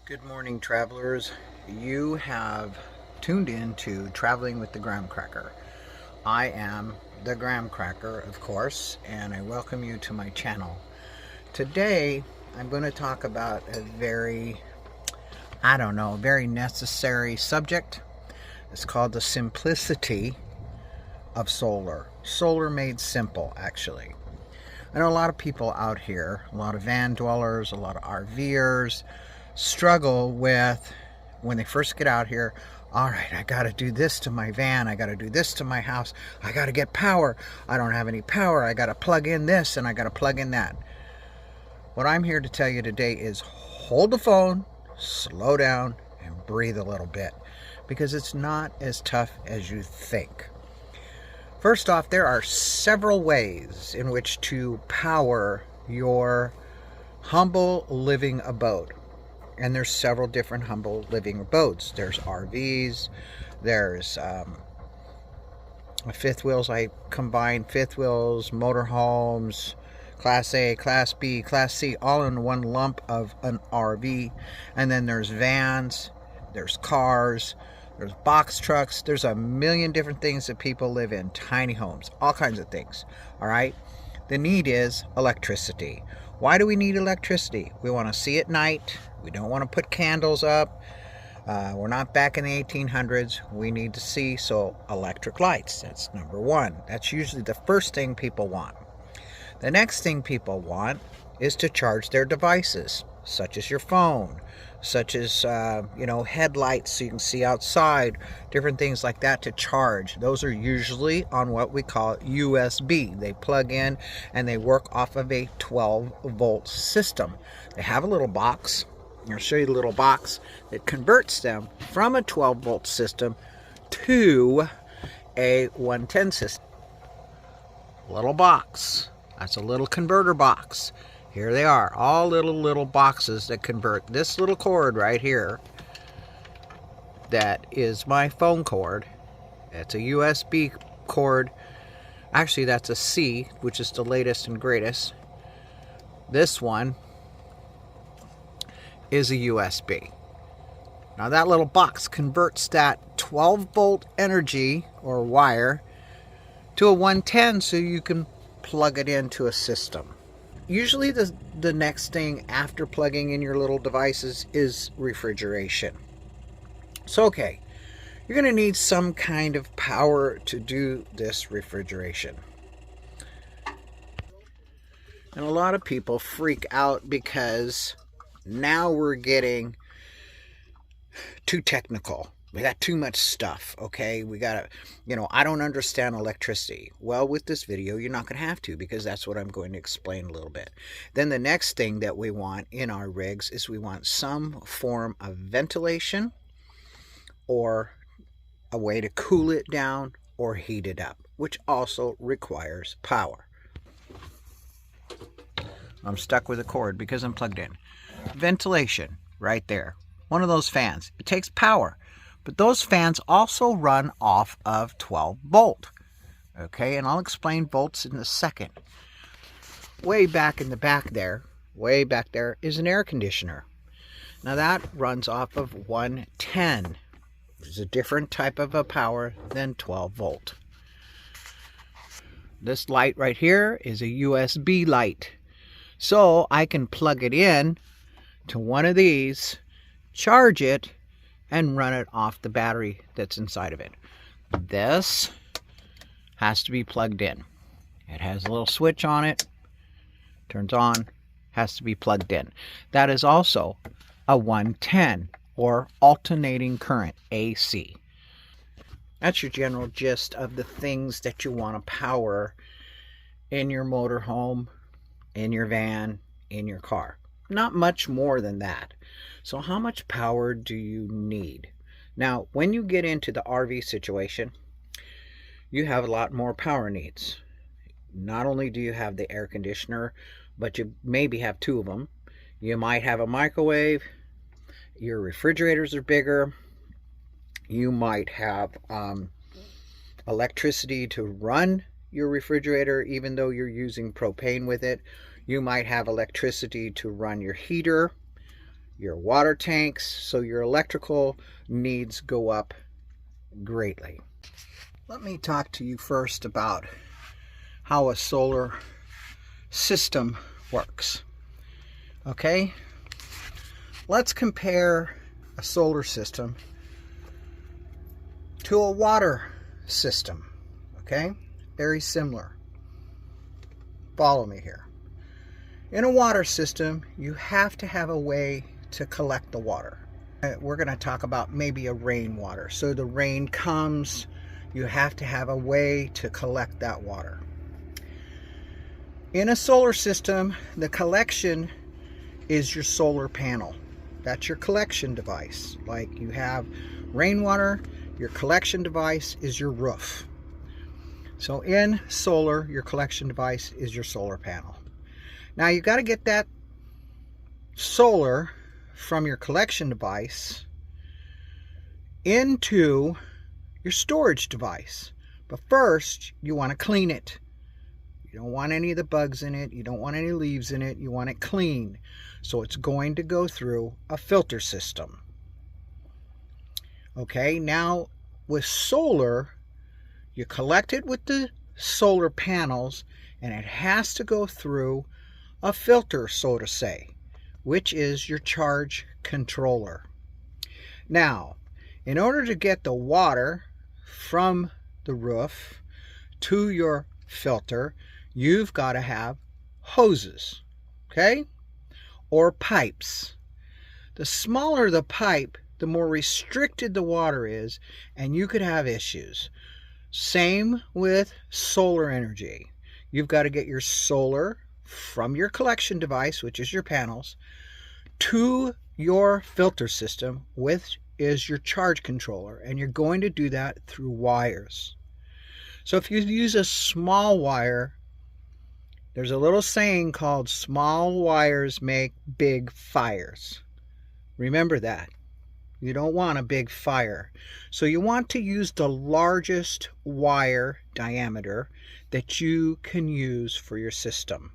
Good morning, travelers. You have tuned in to Traveling with the Graham Cracker. I am the Graham Cracker, of course, and I welcome you to my channel. Today, I'm going to talk about a very necessary subject. It's called the simplicity of solar. Solar made simple, actually. I know a lot of people out here, a lot of van dwellers, a lot of RVers, struggle with when they first get out here. All right, I got to do this to my van, I got to do this to my house, I got to get power, I don't have any power, I got to plug in this and I got to plug in that. What I'm here to tell you today is hold the phone, slow down, and breathe a little bit, because it's not as tough as you think. First off, there are several ways in which to power your humble living abode. And there's several different humble living abodes. There's RVs, there's fifth wheels. I combine fifth wheels, motorhomes, Class A, Class B, Class C, all in one lump of an RV. And then there's vans, there's cars, there's box trucks. There's a million different things that people live in, tiny homes, all kinds of things. All right. The need is electricity. Why do we need electricity? We want to see at night. We don't want to put candles up. We're not back in the 1800s. We need to see, so electric lights. That's number one. That's usually the first thing people want. The next thing people want is to charge their devices, such as your phone, such as headlights so you can see outside, different things like that to charge. Those are usually on what we call USB. They plug in and they work off of a 12-volt system. They have a little box. I'll show you the little box that converts them from a 12-volt system to a 110 system. Little box. That's a little converter box. Here they are, all little boxes that convert this little cord right here. That is my phone cord. It's a USB cord. Actually, that's a C, which is the latest and greatest. This one is a USB. Now that little box converts that 12-volt energy or wire to a 110 so you can plug it into a system. Usually the next thing after plugging in your little devices is refrigeration. So okay, you're going to need some kind of power to do this refrigeration. And a lot of people freak out because now we're getting too technical. We got too much stuff, okay? We got to, I don't understand electricity. Well, with this video, you're not going to have to, because that's what I'm going to explain a little bit. Then the next thing that we want in our rigs is we want some form of ventilation or a way to cool it down or heat it up, which also requires power. I'm stuck with a cord because I'm plugged in. Ventilation, right there. One of those fans. It takes power. But those fans also run off of 12 volt. Okay, and I'll explain volts in a second. Way back in the back there is an air conditioner. Now that runs off of 110. It's a different type of a power than 12 volt. This light right here is a USB light. So I can plug it in to one of these, charge it, and run it off the battery that's inside of it. This has to be plugged in. It has a little switch on it, turns on, has to be plugged in. That is also a 110 or alternating current, AC. That's your general gist of the things that you want to power in your motorhome, in your van, in your car. Not much more than that. So how much power do you need? Now, when you get into the RV situation, you have a lot more power needs. Not only do you have the air conditioner, but you maybe have two of them. You might have a microwave. Your refrigerators are bigger. You might have electricity to run your refrigerator, even though you're using propane with it. You might have electricity to run your heater. your water tanks, so your electrical needs go up greatly. Let me talk to you first about how a solar system works. Okay? Let's compare a solar system to a water system. Okay? Very similar. Follow me here. In a water system, you have to have a way to collect the water. We're going to talk about maybe a rainwater. So the rain comes, you have to have a way to collect that water. In a solar system, the collection is your solar panel. That's your collection device. Like you have rainwater, your collection device is your roof. So in solar, your collection device is your solar panel. Now you got to get that solar from your collection device into your storage device. But first, you want to clean it. You don't want any of the bugs in it. You don't want any leaves in it. You want it clean. So it's going to go through a filter system. Okay, now with solar, you collect it with the solar panels, and it has to go through a filter, so to say, which is your charge controller. Now, in order to get the water from the roof to your filter, you've got to have hoses, okay, or pipes. The smaller the pipe, the more restricted the water is, and you could have issues. Same with solar energy. You've got to get your solar from your collection device, which is your panels, to your filter system, which is your charge controller, and you're going to do that through wires. So if you use a small wire, there's a little saying called small wires make big fires. Remember that. You don't want a big fire. So you want to use the largest wire diameter that you can use for your system.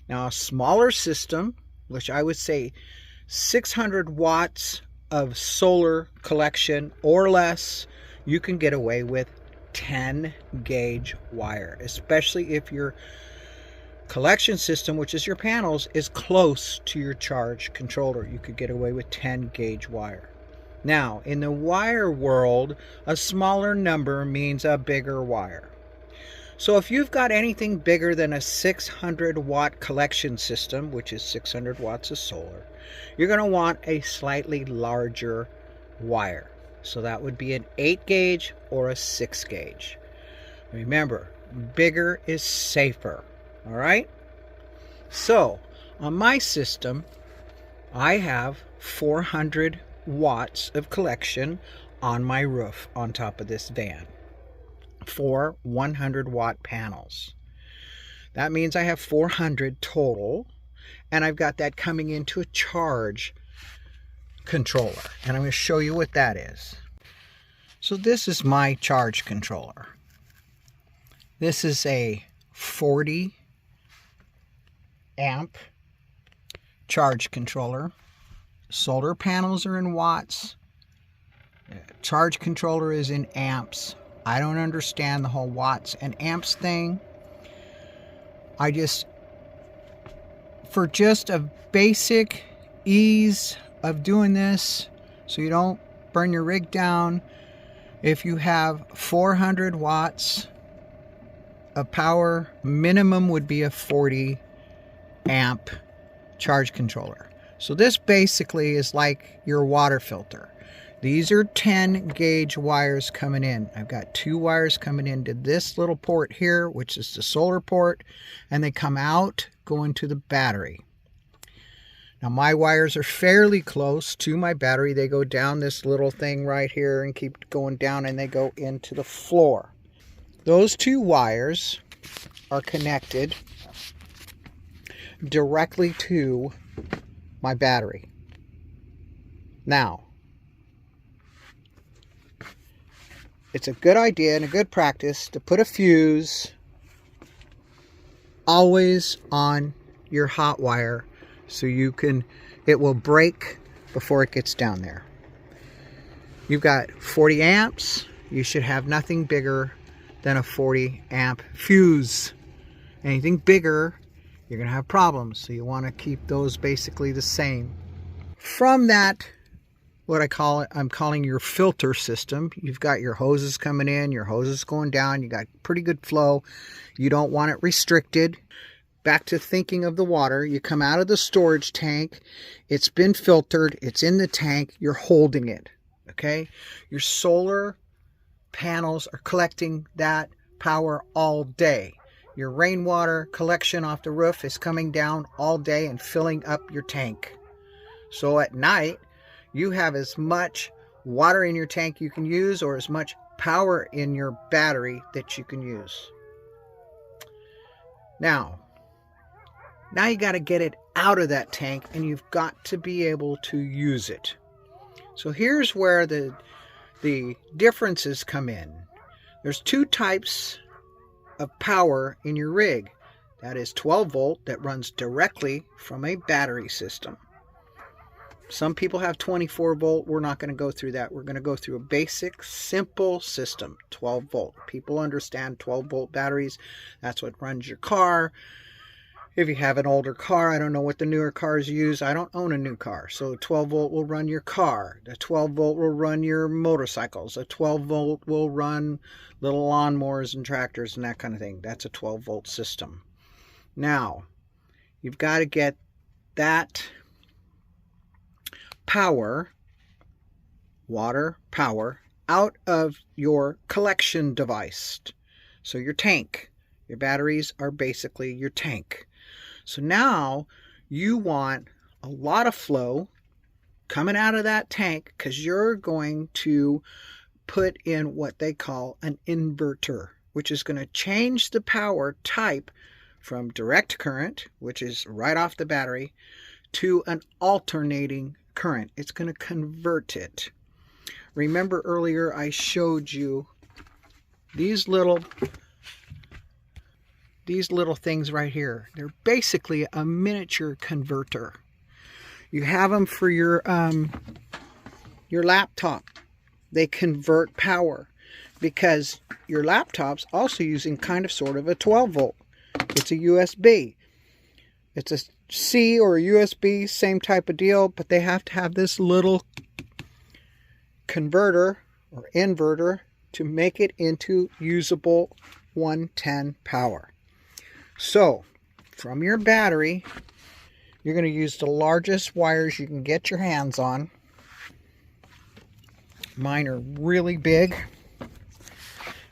Now a smaller system, which I would say 600 watts of solar collection or less, you can get away with 10 gauge wire, especially if your collection system, which is your panels, is close to your charge controller. You could get away with 10 gauge wire. Now, in the wire world, a smaller number means a bigger wire. So if you've got anything bigger than a 600 watt collection system, which is 600 watts of solar, you're going to want a slightly larger wire. So that would be an 8 gauge or a 6 gauge. Remember, bigger is safer. All right? So, on my system, I have 400 watts of collection on my roof on top of this van. 4 100 watt panels. That means I have 400 total, and I've got that coming into a charge controller, and I'm going to show you what that is. So this is my charge controller. This is a 40 amp charge controller. Solar panels are in watts. Charge controller is in amps. I don't understand the whole watts and amps thing. For just a basic ease of doing this, so you don't burn your rig down, if you have 400 watts of power, minimum would be a 40 amp charge controller. So this basically is like your water filter. These are 10 gauge wires coming in. I've got 2 wires coming into this little port here, which is the solar port, and they come out going to the battery. Now my wires are fairly close to my battery. They go down this little thing right here and keep going down, and they go into the floor. Those 2 wires are connected directly to my battery. Now, it's a good idea and a good practice to put a fuse always on your hot wire so you can it will break before it gets down there. You've got 40 amps. You should have nothing bigger than a 40 amp fuse. Anything bigger, you're going to have problems. So you want to keep those basically the same. From that, what I'm calling your filter system. You've got your hoses coming in, your hoses going down. You got pretty good flow. You don't want it restricted. Back to thinking of the water. You come out of the storage tank. It's been filtered. It's in the tank. You're holding it. Okay? Your solar panels are collecting that power all day. Your rainwater collection off the roof is coming down all day and filling up your tank. So at night, you have as much water in your tank you can use, or as much power in your battery that you can use. Now you got to get it out of that tank, and you've got to be able to use it. So here's where the differences come in. There's two types of power in your rig. That is 12 volt that runs directly from a battery system. Some people have 24 volt. We're not going to go through that. We're going to go through a basic, simple system, 12 volt. People understand 12 volt batteries. That's what runs your car. If you have an older car, I don't know what the newer cars use. I don't own a new car. So 12 volt will run your car. The 12 volt will run your motorcycles. A 12 volt will run little lawnmowers and tractors and that kind of thing. That's a 12 volt system. Now, you've got to get that power, water power, out of your collection device. So your tank. Your batteries are basically your tank. So now you want a lot of flow coming out of that tank, because you're going to put in what they call an inverter, which is going to change the power type from direct current, which is right off the battery, to an alternating current. It's going to convert it. Remember earlier I showed you these little things right here. They're basically a miniature converter. You have them for your laptop. They convert power, because your laptop's also using kind of sort of a 12 volt. It's a USB. It's a C or a USB, same type of deal, but they have to have this little converter or inverter to make it into usable 110 power. So, from your battery, you're going to use the largest wires you can get your hands on. Mine are really big,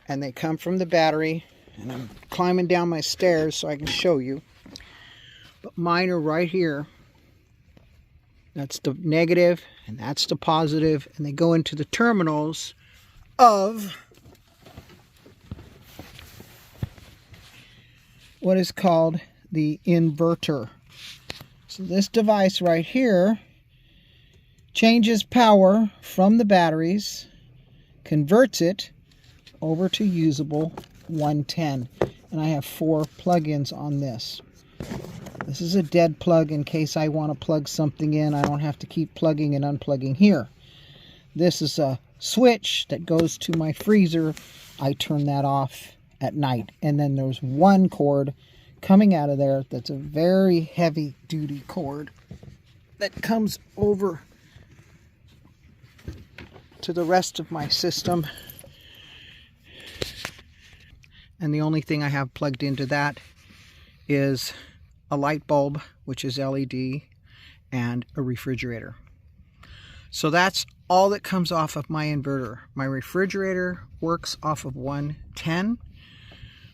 and they come from the battery, and I'm climbing down my stairs so I can show you. But mine are right here. That's the negative, and that's the positive, and they go into the terminals of what is called the inverter. So this device right here changes power from the batteries, converts it over to usable 110. And I have 4 plug-ins on this. This is a dead plug in case I want to plug something in. I don't have to keep plugging and unplugging here. This is a switch that goes to my freezer. I turn that off at night. And then there's one cord coming out of there that's a very heavy duty cord that comes over to the rest of my system. And the only thing I have plugged into that is a light bulb, which is LED, and a refrigerator. So that's all that comes off of my inverter. My refrigerator works off of 110.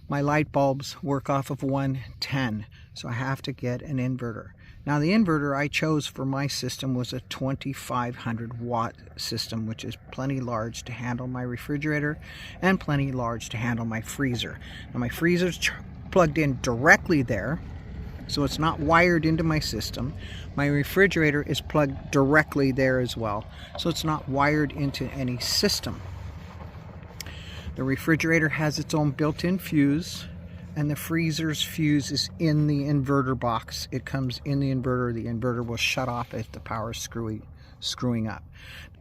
My light bulbs work off of 110. So I have to get an inverter. Now the inverter I chose for my system was a 2500 watt system, which is plenty large to handle my refrigerator and plenty large to handle my freezer. Now my freezer's plugged in directly there, so it's not wired into my system. My refrigerator is plugged directly there as well, so it's not wired into any system. The refrigerator has its own built-in fuse, and the freezer's fuse is in the inverter box. It comes in the inverter. The inverter will shut off if the power is screwing up.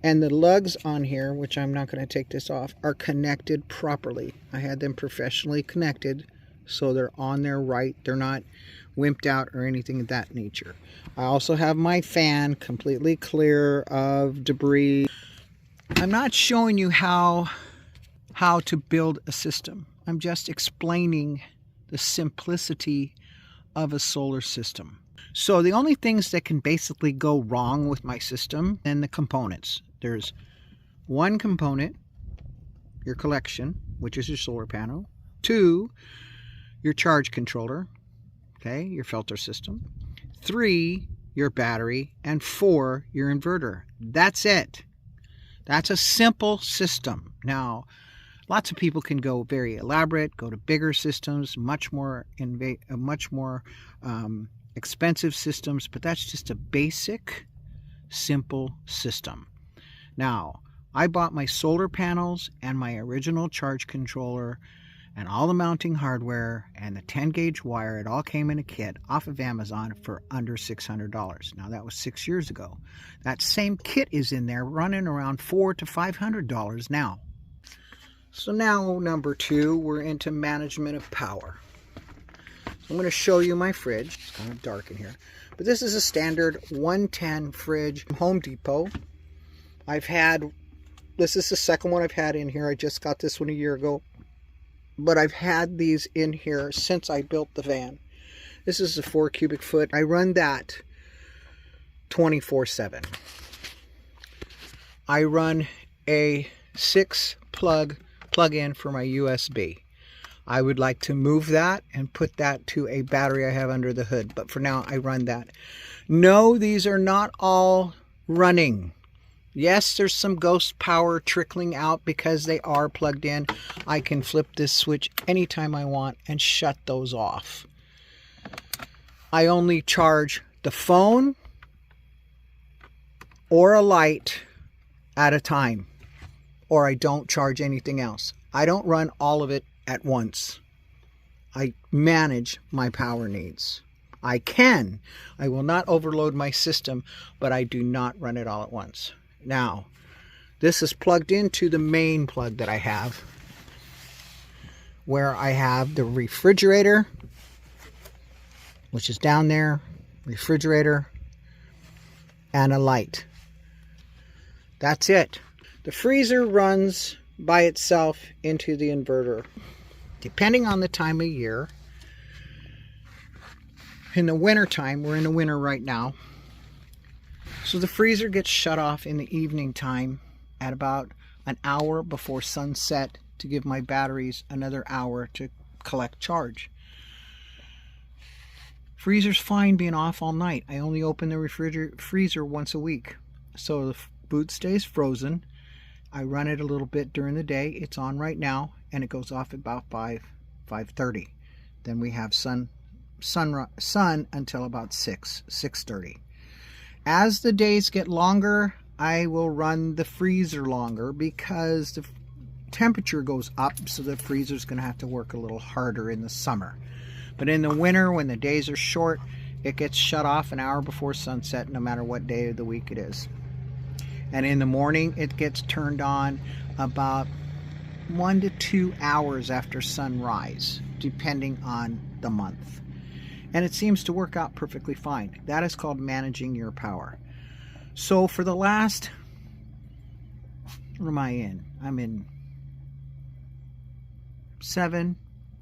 And the lugs on here, which I'm not going to take this off, are connected properly. I had them professionally connected, so they're on there right. They're not wimped out or anything of that nature. I also have my fan completely clear of debris. I'm not showing you how to build a system. I'm just explaining the simplicity of a solar system. So the only things that can basically go wrong with my system and the components. There's one component, your collection, which is your solar panel. 2, your charge controller, okay, your filter system. 3, your battery. And 4, your inverter. That's it. That's a simple system. Now, lots of people can go very elaborate, go to bigger systems, much more expensive systems, but that's just a basic, simple system. Now, I bought my solar panels and my original charge controller and all the mounting hardware and the 10-gauge wire. It all came in a kit off of Amazon for under $600. Now, that was 6 years ago. That same kit is in there running around $400 to $500 now. So now, number 2, we're into management of power. I'm going to show you my fridge. It's kind of dark in here. But this is a standard 110 fridge from Home Depot. This is the second one I've had in here. I just got this one a year ago. But I've had these in here since I built the van. This is a 4 cubic foot. I run that 24/7. I run a 6 plug-in for my USB. I would like to move that and put that to a battery I have under the hood. But for now, I run that. No, these are not all running. Yes, there's some ghost power trickling out because they are plugged in. I can flip this switch anytime I want and shut those off. I only charge the phone or a light at a time, or I don't charge anything else. I don't run all of it at once. I manage my power needs. I will not overload my system, but I do not run it all at once. Now, this is plugged into the main plug that I have, where I have the refrigerator, which is down there, refrigerator, and a light. That's it. The freezer runs by itself into the inverter. Depending on the time of year, in the winter time, we're in the winter right now, so the freezer gets shut off in the evening time at about an hour before sunset to give my batteries another hour to collect charge. Freezer's fine being off all night. I only open the freezer once a week. So the food stays frozen. I run it a little bit during the day. It's on right now, and it goes off about 5:30. Then we have sun until about 6:30. As the days get longer, I will run the freezer longer because the temperature goes up, so the freezer's going to have to work a little harder in the summer. But in the winter, when the days are short, it gets shut off an hour before sunset, no matter what day of the week it is. And in the morning, it gets turned on about 1 to 2 hours after sunrise, depending on the month. And it seems to work out perfectly fine. That is called managing your power. So for the last, what am I in? I'm in 7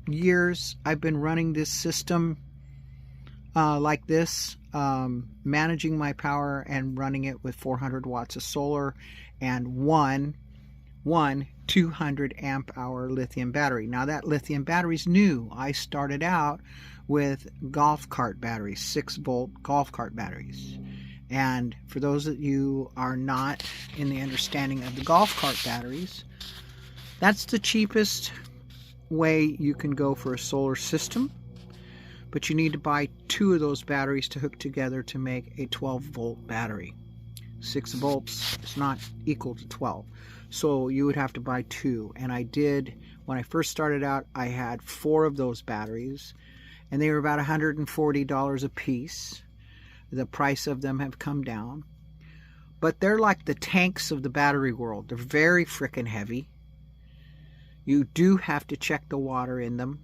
years. I've been running this system like this, managing my power and running it with 400 watts of solar and one 200 amp hour lithium battery. Now that lithium battery is new. I started out with golf cart batteries, 6-volt golf cart batteries. And for those that you are not in the understanding of the golf cart batteries, that's the cheapest way you can go for a solar system. But you need to buy 2 of those batteries to hook together to make a 12-volt battery. 6 volts is not equal to 12. So you would have to buy 2. And I did When I first started out, I had 4 of those batteries, and they were about $140 a piece. The price of them have come down. But they're like the tanks of the battery world. They're very frickin' heavy. You do have to check the water in them.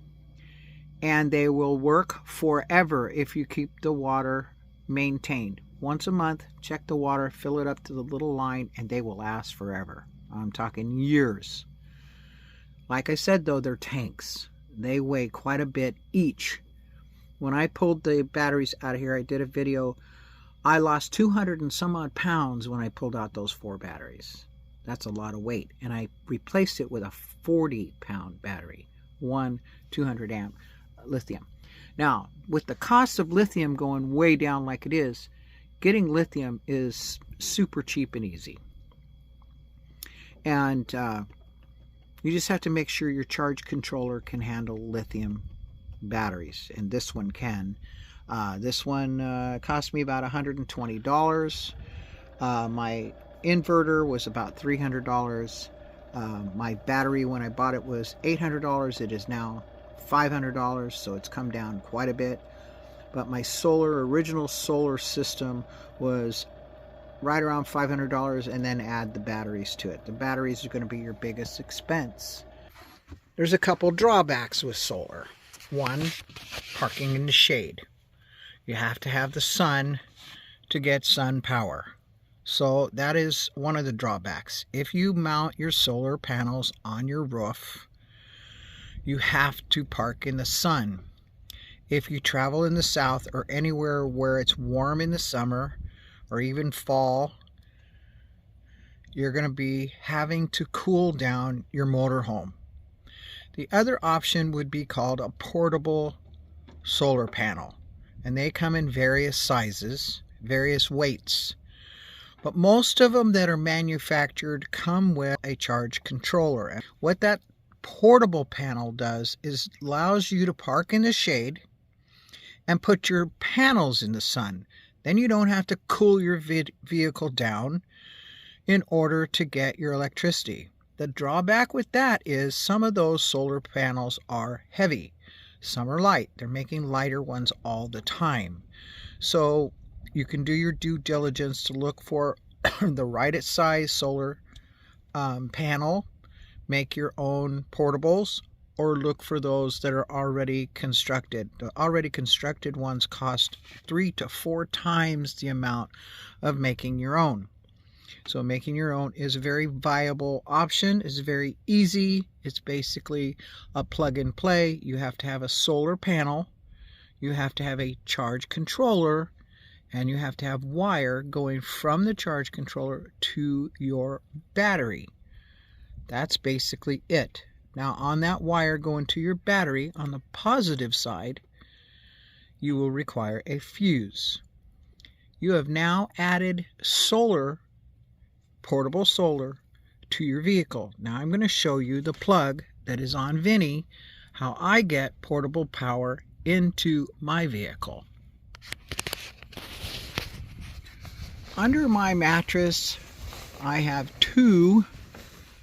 And they will work forever if you keep the water maintained. Once a month, check the water, fill it up to the little line, and they will last forever. I'm talking years. Like I said, though, they're tanks. They weigh quite a bit each. When I pulled the batteries out of here, I did a video. I lost 200 and some odd pounds when I pulled out those 4 batteries. That's a lot of weight. And I replaced it with a 40-pound battery. 200 amp lithium. Now, with the cost of lithium going way down like it is, getting lithium is super cheap and easy. And you just have to make sure your charge controller can handle lithium batteries, and this one can. This one cost me about $120. My inverter was about $300. My battery, when I bought it, was $800. It is now $500, so it's come down quite a bit. But my original solar system was right around $500, and then add the batteries to it. The batteries are going to be your biggest expense. There's a couple drawbacks with solar. One, parking in the shade. You have to have the sun to get sun power. So that is one of the drawbacks. If you mount your solar panels on your roof, you have to park in the sun. If you travel in the south or anywhere where it's warm in the summer or even fall, you're going to be having to cool down your motorhome. The other option would be called a portable solar panel, and they come in various sizes, various weights. But most of them that are manufactured come with a charge controller. And what that portable panel does is allows you to park in the shade and put your panels in the sun. Then you don't have to cool your vehicle down in order to get your electricity. The drawback with that is some of those solar panels are heavy. Some are light. They're making lighter ones all the time. So you can do your due diligence to look for the right size solar panel. Make your own portables, or look for those that are already constructed. The already constructed ones cost 3 to 4 times the amount of making your own. So making your own is a very viable option. It's very easy. It's basically a plug and play. You have to have a solar panel, you have to have a charge controller, and you have to have wire going from the charge controller to your battery. That's basically it. Now, on that wire going to your battery, on the positive side, you will require a fuse. You have now added portable solar to your vehicle. Now I'm going to show you the plug that is on Vinny, how I get portable power into my vehicle. Under my mattress, I have 2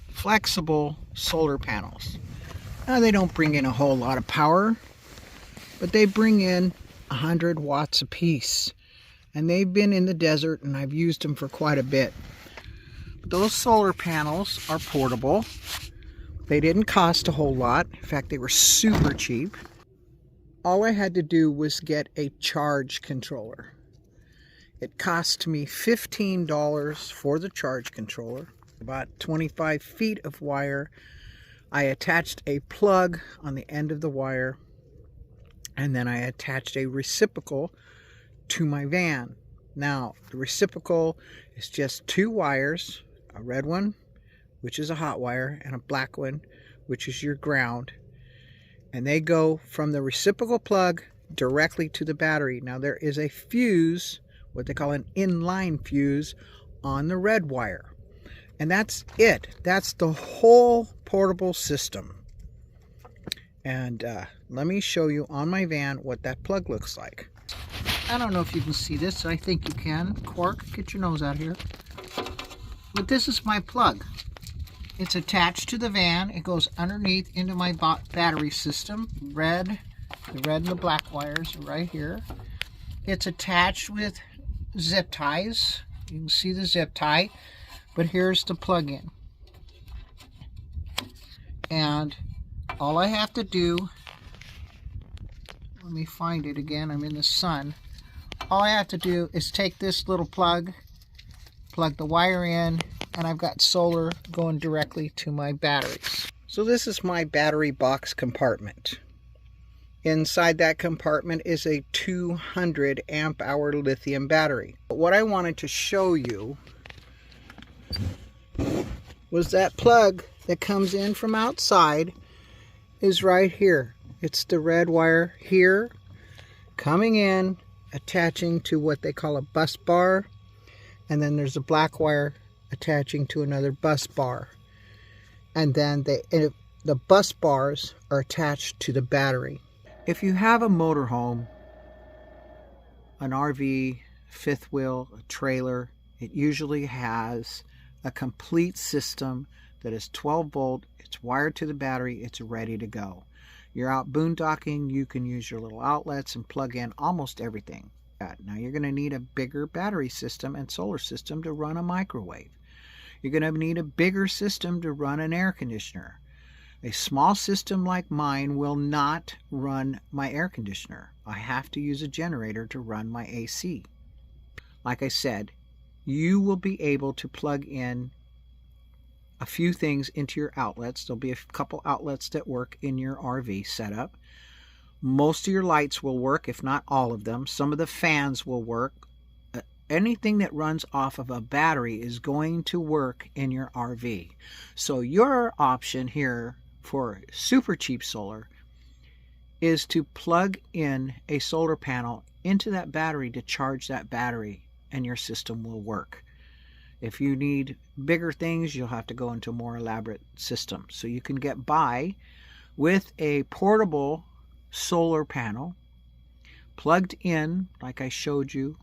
flexible solar panels. Now they don't bring in a whole lot of power, but they bring in 100 watts apiece. And they've been in the desert, and I've used them for quite a bit. Those solar panels are portable. They didn't cost a whole lot. In fact, they were super cheap. All I had to do was get a charge controller. It cost me $15 for the charge controller. About 25 feet of wire. I attached a plug on the end of the wire, and then I attached a reciprocal to my van. Now, the reciprocal is just 2 wires, a red one, which is a hot wire, and a black one, which is your ground. And they go from the reciprocal plug directly to the battery. Now, there is a fuse, what they call an inline fuse, on the red wire. And that's it. That's the whole portable system. And let me show you on my van what that plug looks like. I don't know if you can see this. I think you can. Quark, get your nose out here. But this is my plug. It's attached to the van. It goes underneath into my battery system. The red and the black wires are right here. It's attached with zip ties. You can see the zip tie, but here's the plug-in. And all I have to do, let me find it again, I'm in the sun. All I have to do is take this little plug the wire in, and I've got solar going directly to my batteries. So this is my battery box compartment. Inside that compartment is a 200 amp hour lithium battery. But what I wanted to show you was that plug that comes in from outside is right here. It's the red wire here coming in, attaching to what they call a bus bar, and then there's a black wire attaching to another bus bar, and then the bus bars are attached to the battery. If you have a motorhome, an RV, fifth wheel, a trailer, it usually has a complete system that is 12 volt, it's wired to the battery, it's ready to go. You're out boondocking, you can use your little outlets and plug in almost everything. Now you're going to need a bigger battery system and solar system to run a microwave. You're going to need a bigger system to run an air conditioner. A small system like mine will not run my air conditioner. I have to use a generator to run my AC. Like I said, you will be able to plug in a few things into your outlets. There'll be a couple outlets that work in your RV setup. Most of your lights will work, if not all of them. Some of the fans will work. Anything that runs off of a battery is going to work in your RV. So your option here for super cheap solar is to plug in a solar panel into that battery to charge that battery, and your system will work. If you need bigger things, you'll have to go into a more elaborate system. So you can get by with a portable solar panel plugged in like I showed you.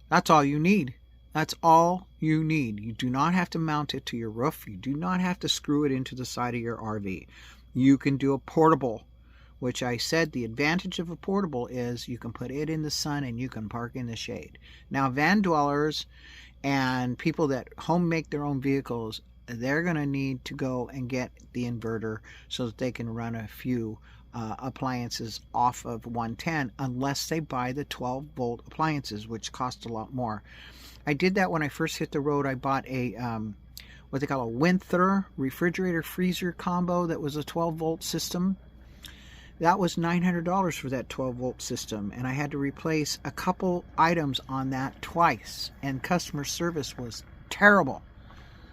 That's all you need. That's all you need. You do not have to mount it to your roof. You do not have to screw it into the side of your RV. You can do a portable, which I said the advantage of a portable is you can put it in the sun and you can park in the shade. Now van dwellers and people that home make their own vehicles, they're going to need to go and get the inverter so that they can run a few appliances off of 110 unless they buy the 12 volt appliances, which cost a lot more. I did that when I first hit the road. I bought a what they call a Inverter refrigerator freezer combo that was a 12 volt system. That was $900 for that 12 volt system, and I had to replace a couple items on that twice, and customer service was terrible.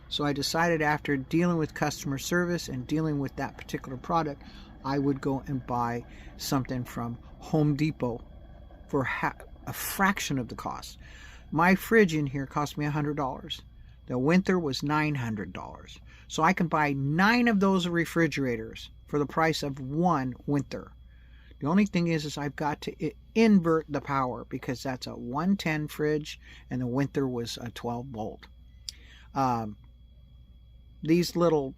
So I decided, after dealing with customer service and dealing with that particular product, I would go and buy something from Home Depot for a fraction of the cost. My fridge in here cost me $100. The Winter was $900. So I can buy 9 of those refrigerators for the price of one Winter. The only thing is I've got to invert the power, because that's a 110 fridge and the Winter was a 12 volt. These little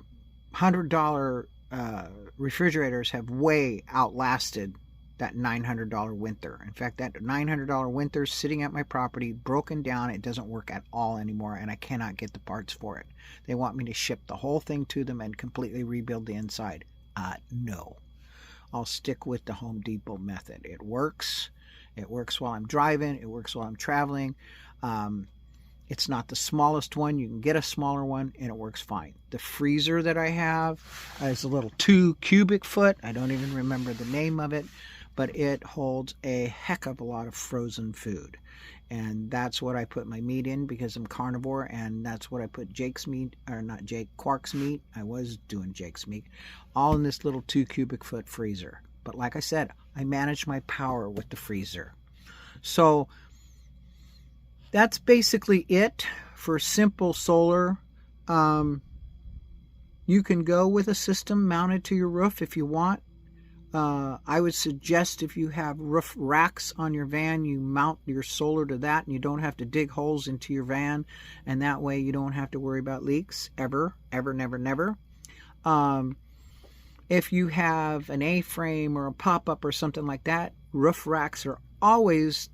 $100 refrigerators have way outlasted that $900 Winter. In fact, that $900 Winter is sitting at my property, broken down. It doesn't work at all anymore, and I cannot get the parts for it. They want me to ship the whole thing to them and completely rebuild the inside. No. I'll stick with the Home Depot method. It works. It works while I'm driving. It works while I'm traveling. It's not the smallest one. You can get a smaller one, and it works fine. The freezer that I have is a little 2 cubic foot. I don't even remember the name of it, but it holds a heck of a lot of frozen food. And that's what I put my meat in, because I'm carnivore, and that's what I put Jake's meat, or not Jake, Quark's meat. I was doing Jake's meat. All in this little 2 cubic foot freezer. But like I said, I manage my power with the freezer. So that's basically it for simple solar. You can go with a system mounted to your roof if you want. I would suggest if you have roof racks on your van, you mount your solar to that and you don't have to dig holes into your van, and that way you don't have to worry about leaks ever, never, never. If you have an A-frame or a pop-up or something like that, roof racks are always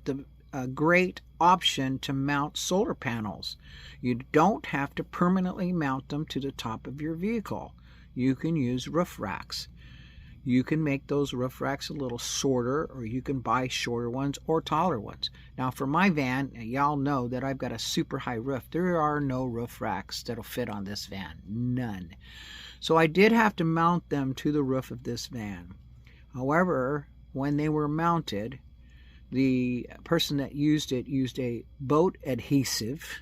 a great option to mount solar panels. You don't have to permanently mount them to the top of your vehicle. You can use roof racks. You can make those roof racks a little shorter, or you can buy shorter ones or taller ones. Now for my van, y'all know that I've got a super high roof. There are no roof racks that'll fit on this van. None. So I did have to mount them to the roof of this van. However, when they were mounted, the person that used it used a boat adhesive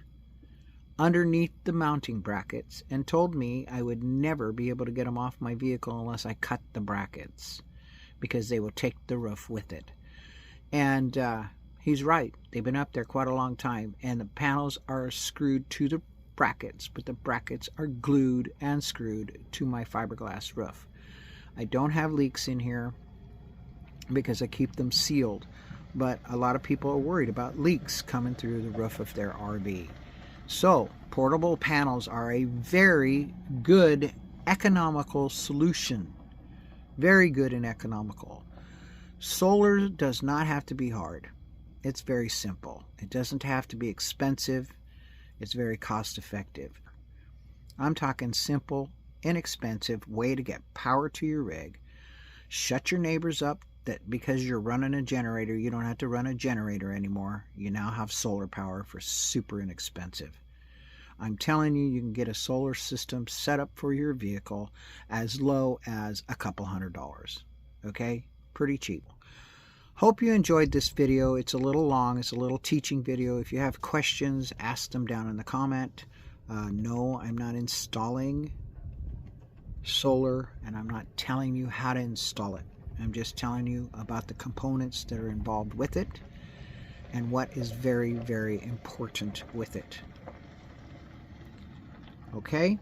underneath the mounting brackets and told me I would never be able to get them off my vehicle unless I cut the brackets, because they will take the roof with it. And he's right. They've been up there quite a long time, and the panels are screwed to the brackets, but the brackets are glued and screwed to my fiberglass roof. I don't have leaks in here because I keep them sealed, but a lot of people are worried about leaks coming through the roof of their RV. So portable panels are a very good economical solution. Very good and economical. Solar does not have to be hard. It's very simple. It doesn't have to be expensive. It's very cost effective. I'm talking simple, inexpensive way to get power to your rig. Shut your neighbors up that because you're running a generator, you don't have to run a generator anymore. You now have solar power for super inexpensive. I'm telling you, you can get a solar system set up for your vehicle as low as a couple $100. Okay? Pretty cheap. Hope you enjoyed this video. It's a little long. It's a little teaching video. If you have questions, ask them down in the comment. No, I'm not installing solar, and I'm not telling you how to install it. I'm just telling you about the components that are involved with it and what is very, very important with it. Okay?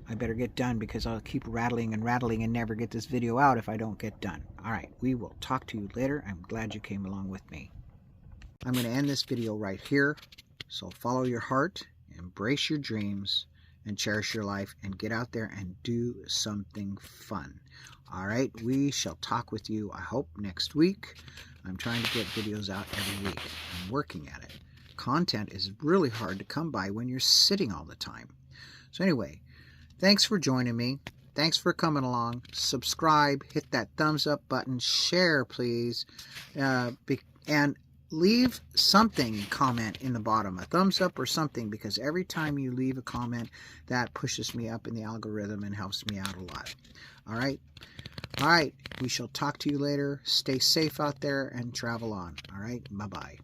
I better get done because I'll keep rattling and never get this video out if I don't get done. Alright, we will talk to you later. I'm glad you came along with me. I'm going to end this video right here. So follow your heart, embrace your dreams, and cherish your life, and get out there and do something fun. Alright, we shall talk with you, I hope, next week. I'm trying to get videos out every week. I'm working at it. Content is really hard to come by when you're sitting all the time. So anyway, thanks for joining me. Thanks for coming along. Subscribe, hit that thumbs up button, share please, and leave something, comment in the bottom, a thumbs up or something, because every time you leave a comment, that pushes me up in the algorithm and helps me out a lot. Alright, we shall talk to you later. Stay safe out there and travel on. Alright, bye-bye.